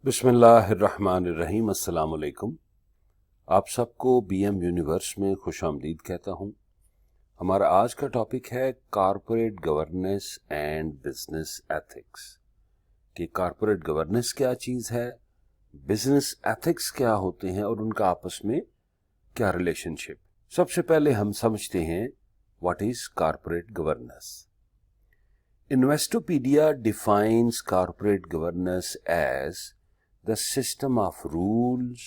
बिस्मिल्लाहिर्रहमानिर्रहीम। अस्सलाम वालेकुम। आप सबको बीएम यूनिवर्स में खुश आमदीद कहता हूँ। हमारा आज का टॉपिक है corporate governance and business ethics, कि कॉरपोरेट गवर्नेंस क्या चीज़ है, बिजनेस एथिक्स क्या होते हैं और उनका आपस में क्या रिलेशनशिप। सबसे पहले हम समझते हैं what is corporate governance. Investopedia defines corporate governance as the system of rules,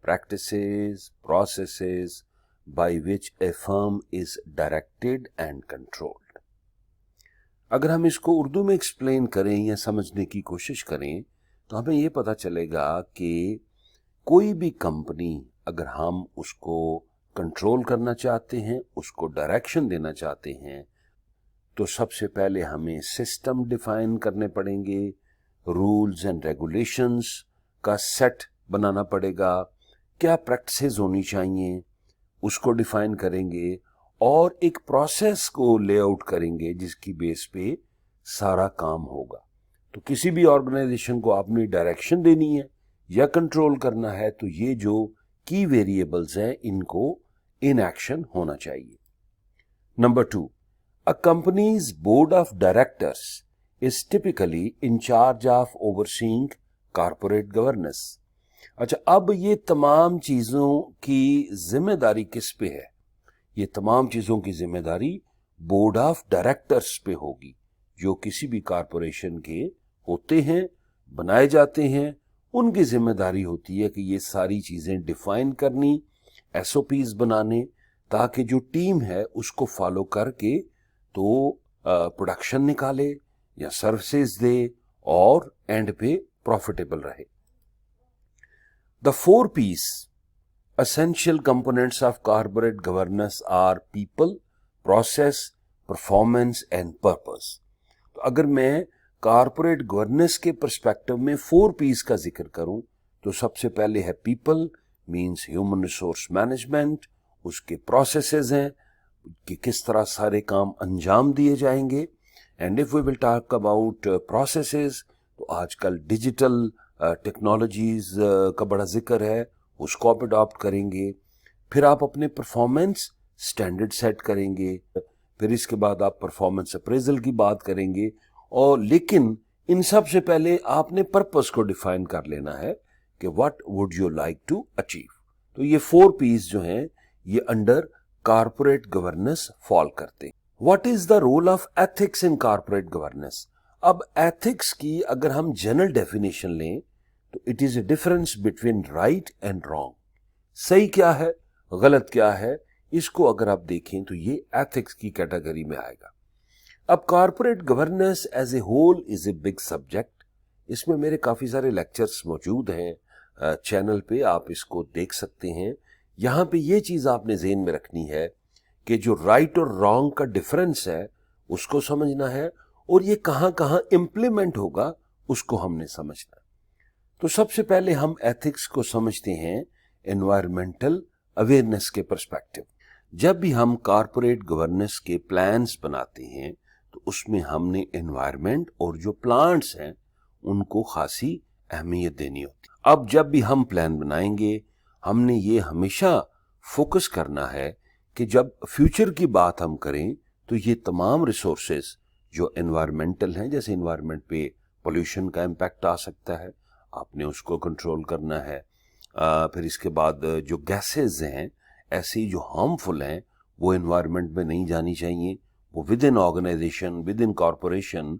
practices, processes by which a firm is directed and controlled. अगर हम इसको उर्दू में एक्सप्लेन करें या समझने की कोशिश करें तो हमें ये पता चलेगा कि कोई भी कंपनी अगर हम उसको कंट्रोल करना चाहते हैं, उसको डायरेक्शन देना चाहते हैं, तो सबसे पहले हमें सिस्टम डिफाइन करने पड़ेंगे, रूल्स एंड रेगुलेशंस का सेट बनाना पड़ेगा, क्या प्रैक्टिसेस होनी चाहिए उसको डिफाइन करेंगे और एक प्रोसेस को लेआउट करेंगे जिसकी बेस पे सारा काम होगा। तो किसी भी ऑर्गेनाइजेशन को आपने डायरेक्शन देनी है या कंट्रोल करना है तो ये जो की वेरिएबल्स हैं इनको इन एक्शन होना चाहिए। Number 2, a company's board of directors is typically in charge of overseeing corporate governance. अच्छा, अब ये तमाम चीजों की जिम्मेदारी किस पे है? ये तमाम चीजों की जिम्मेदारी बोर्ड ऑफ डायरेक्टर्स पे होगी, जो किसी भी कॉरपोरेशन के होते हैं, बनाए जाते हैं। उनकी जिम्मेदारी होती है कि ये सारी चीजें डिफाइन करनी, एसओपीज बनाने, ताकि जो टीम है उसको फॉलो करके तो प्रोडक्शन निकाले या सर्विसेज दे और एंड पे प्रॉफिटेबल रहे। The 4 P's essential components of corporate governance are people, process, performance and purpose. तो अगर मैं कॉरपोरेट गवर्नेंस के पर्सपेक्टिव में 4 P's का जिक्र करूं तो सबसे पहले है people, means human resource management, उसके प्रोसेसेस हैं कि किस तरह सारे काम अंजाम दिए जाएंगे। And if we will talk about processes तो आजकल डिजिटल टेक्नोलॉजीज का बड़ा जिक्र है, उसको आप अडॉप्ट करेंगे। फिर आप अपने परफॉर्मेंस स्टैंडर्ड सेट करेंगे, फिर इसके बाद आप परफॉर्मेंस अप्रेजल की बात करेंगे। और लेकिन इन सब से पहले आपने पर्पस को डिफाइन कर लेना है कि what would you like to achieve. तो ये 4 P's जो हैं ये अंडर कॉरपोरेट गवर्नेंस फॉल करते हैं। What is the role of ethics in corporate governance? अब एथिक्स की अगर हम जनरल डेफिनेशन लें तो it is a difference between right and wrong. सही क्या है, गलत क्या है, इसको अगर आप देखें तो ये एथिक्स की कैटेगरी में आएगा। अब corporate governance as a whole is a big subject. इसमें मेरे काफी सारे लेक्चर्स मौजूद हैं चैनल पे, आप इसको देख सकते हैं। यहां पे ये चीज आपने ज़हन में रखनी है कि जो राइट और रॉन्ग का डिफरेंस है उसको समझना है और ये कहां कहां इंप्लीमेंट होगा उसको हमने समझना है। तो सबसे पहले हम एथिक्स को समझते हैं एनवायरमेंटल अवेयरनेस के पर्सपेक्टिव। जब भी हम कॉरपोरेट गवर्नेंस के प्लान्स बनाते हैं तो उसमें हमने एनवायरमेंट और जो प्लांट्स हैं उनको खासी अहमियत देनी होती है। अब जब भी हम प्लान बनाएंगे हमने ये हमेशा फोकस करना है कि जब फ्यूचर की बात हम करें तो ये तमाम रिसोर्सेज जो एनवायरमेंटल हैं, जैसे एनवायरमेंट पे पोल्यूशन का इम्पैक्ट आ सकता है, आपने उसको कंट्रोल करना है। फिर इसके बाद जो गैसेज हैं ऐसी जो हार्मफुल हैं वो एनवायरमेंट में नहीं जानी चाहिए, वो within organisation, within corporation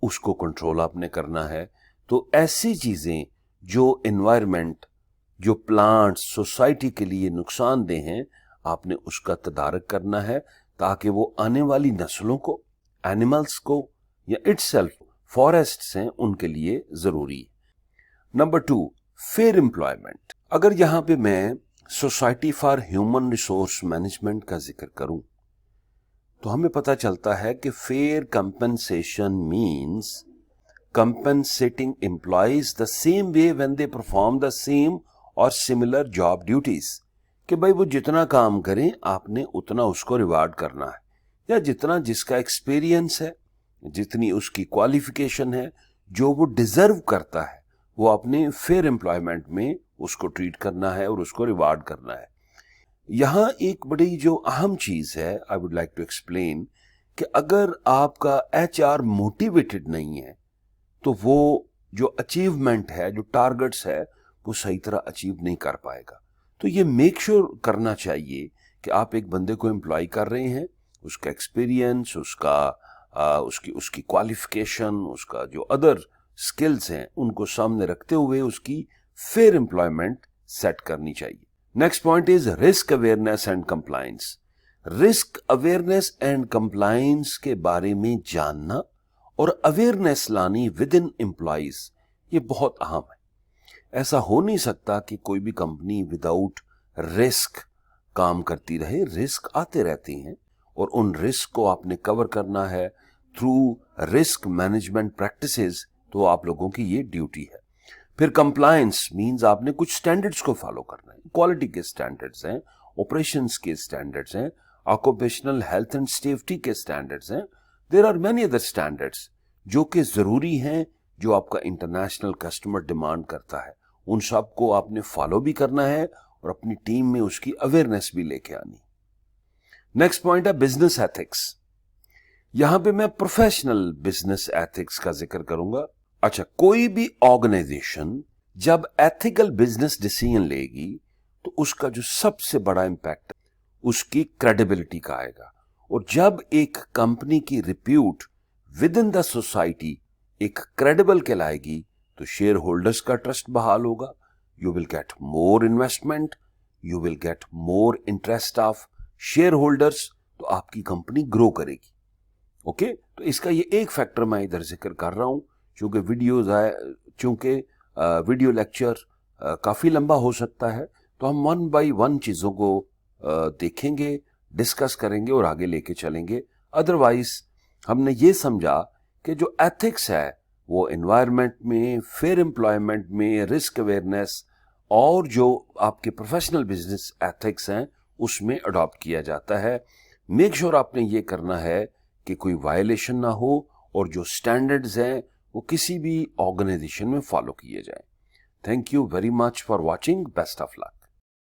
उसको कंट्रोल आपने करना है। तो ऐसी चीजें जो एनवायरमेंट, जो प्लांट्स सोसाइटी के लिए नुकसानदेह हैं, आपने उसका तदारक करना है ताकि वो आने वाली नस्लों को, एनिमल्स को या इटसेल्फ फॉरेस्ट्स हैं उनके लिए जरूरी है। Number 2, fair employment. अगर यहां पे मैं society for human resource management का जिक्र करूं तो हमें पता चलता है कि fair compensation means compensating employees the same way when they perform the same और सिमिलर जॉब ड्यूटीज, कि भाई वो जितना काम करें आपने उतना उसको रिवार्ड करना है, या जितना जिसका एक्सपीरियंस है, जितनी उसकी क्वालिफिकेशन है, जो वो डिजर्व करता है وہ اپنے فیئر امپلائمنٹ میں اس کو ٹریٹ کرنا ہے اور اس کو ریوارڈ کرنا ہے. یہاں ایک بڑی جو اہم چیز ہے I would like to explain کہ اگر آپ کا ایچ آر موٹیویٹڈ نہیں ہے تو وہ جو اچیومنٹ ہے، جو ٹارگٹس ہے، وہ صحیح طرح اچیو نہیں کر پائے گا. تو یہ میک شور کرنا چاہیے کہ آپ ایک بندے کو امپلائی کر رہے ہیں، اس کا ایکسپیرینس، اس کی کوالیفیکیشن، اس کا جو ادر سکلز ہیں ان کو سامنے رکھتے ہوئے اس کی فیئر امپلائمنٹ سیٹ کرنی چاہیے. Next point is risk awareness and compliance. Risk awareness and compliance کے بارے میں جاننا اور اویئرنیس لانی ود ان امپلائیز، یہ بہت اہم ہے. ایسا ہو نہیں سکتا کہ کوئی بھی کمپنی وداؤٹ رسک کام کرتی رہے. رسک آتے رہتے ہیں اور ان رسک کو آپ نے کور کرنا ہے تھرو رسک مینجمنٹ پریکٹسز. تو آپ لوگوں کی یہ ڈیوٹی ہے. پھر کمپلائنس مینز آپ نے کچھ سٹینڈرڈز کو فالو کرنا ہے. کوالٹی کے سٹینڈرڈز ہیں، آپریشنز کے سٹینڈرڈز ہیں، آکوپیشنل ہیلتھ اینڈ سیفٹی کے سٹینڈرڈز ہیں. There are many other standards جو کہ ضروری ہیں، جو آپ کا انٹرنیشنل کسٹمر ڈیمانڈ کرتا ہے. ان سب کو آپ نے فالو بھی کرنا ہے اور اپنی ٹیم میں اس کی اویئرنیس بھی لے کے آنی. نیکسٹ پوائنٹ ہے بزنس ایتھکس. یہاں پہ میں پروفیشنل بزنس ایتھکس کا ذکر کروں گا. اچھا، کوئی بھی آرگنائزیشن جب ایتھیکل بزنس ڈیسیژن لے گی تو اس کا جو سب سے بڑا امپیکٹ اس کی کریڈیبلٹی کا آئے گا. اور جب ایک کمپنی کی repute within the society ایک کریڈیبل کہلائے گی تو شیئر ہولڈرز کا ٹرسٹ بحال ہوگا. You will get more investment, you will get more interest of shareholders. تو آپ کی کمپنی گرو کرے گی. اوکے، تو اس کا یہ ایک فیکٹر میں ادھر ذکر کر رہا ہوں. چونکہ ویڈیو لیکچر کافی لمبا ہو سکتا ہے تو ہم 1 بائی 1 چیزوں کو دیکھیں گے، ڈسکس کریں گے اور آگے لے کے چلیں گے. ادروائز ہم نے یہ سمجھا کہ جو ایتھکس ہے وہ انوائرمنٹ میں، فیئر امپلائمنٹ میں، رسک اویئرنیس اور جو آپ کے پروفیشنل بزنس ایتھکس ہیں اس میں اڈاپٹ کیا جاتا ہے. میک شور آپ نے یہ کرنا ہے کہ کوئی وائلیشن نہ ہو اور جو سٹینڈرڈز ہیں وہ کسی بھی آرگنائزیشن میں فالو کیے جائیں. Thank you very much for watching. Best of look.